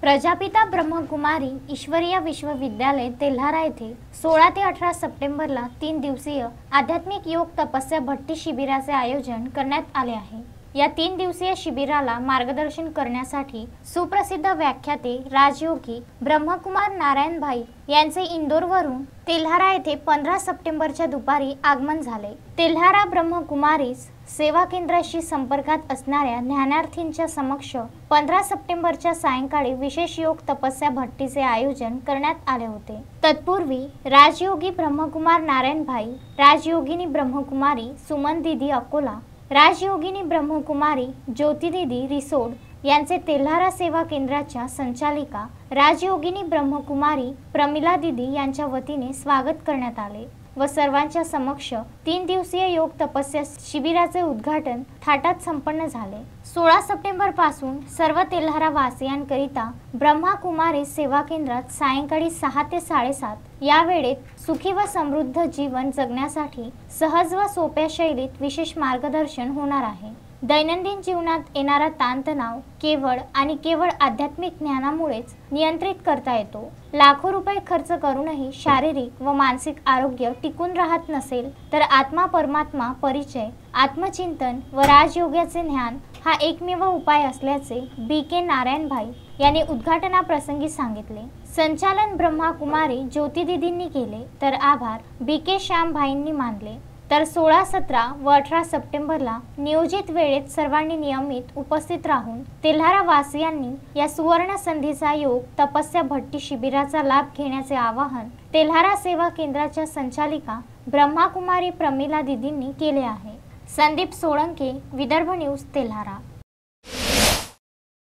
प्रजापिता ब्रह्मकुमारी ईश्वरीय विश्वविद्यालय तेल्हारा येथे 16 ते 18 सप्टेंबरला 3 दिवसीय आध्यात्मिक योग तपस्या भट्टी शिबिराचे आयोजन करण्यात आले आहे। या 3 दिवसीय शिबिराला मार्गदर्शन करण्यासाठी सुप्रसिद्ध व्याख्याते राजयोगी ब्रह्मकुमार नारायण भाई यांचे इंदोरवरून तेल्हारा येथे 15 सप्टेंबरच्या दुपारी आगमन झाले। तेल्हारा ब्रह्मकुमारीस सेवा केंद्राशी संपर्कात असणाऱ्या ज्ञानार्थींच्या समक्ष 15 सप्टेंबरच्या सायंकाळी विशेष योग तपस्या भट्टीचे आयोजन करण्यात आले होते। तत्पूर्वी राजयोगी ब्रह्मकुमार नारायण भाई, राजयोगिनी ब्रह्मकुमारी सुमन दीदी अकोला, राजयोगिनी ब्रह्मकुमारी ज्योति दीदी रिसोड यांचे तेल्हारा सेवा केंद्राच्या संचालिका राजयोगिनी ब्रह्मकुमारी प्रमिला दीदी यांच्या वतीने स्वागत करण्यात आले व सर्वांच्या समक्ष 3 दिवसीय योग तपस्या शिबिराचे उद्घाटन थाटात संपन्न झाले। 16 सप्टेंबर पासून सर्व तेल्हारा वासियांकरिता ब्रह्मकुमारी सेवा केंद्रात सायंकाळी 6 ते 7:30 या वेळेत सुखी व समृद्ध जीवन जगण्यासाठी सहज व सोप्या शैलीत विशेष मार्गदर्शन होणार आहे। दैनंदिन जीवनात येणारा ताणतणाव केवळ आध्यात्मिक ज्ञानामुळेच नियंत्रित करता येतो। लाखो रुपये खर्च करूनही शारीरिक व मानसिक आरोग्य टिकून राहत नसेल तर आत्मा परमात्मा परिचय, आत्मचिंतन व राजयोगाचे ज्ञान हा एकमेव उपाय असल्याचे बी.के. नारायण भाई यांनी उद्घाटनाप्रसंगी सांगितले। संचालन ब्रह्मकुमारी ज्योति दीदींनी केले तर आभार बी.के. श्याम भाईंनी मानले। तर 16, 17 व 18 सप्टेंबरला नियोजित वेळेत सर्वांनी नियमित उपस्थित राहून तेल्हारा वासियांनी या सुवर्ण संधीचा योग तपस्या भट्टी शिबिराचा लाभ घेण्याचे आवाहन तेल्हारा सेवा केंद्राच्या संचालिका ब्रह्मकुमारी प्रमिला दीदींनी केले आहे। संदीप सोळंके, विदर्भ न्यूज, तेल्हारा।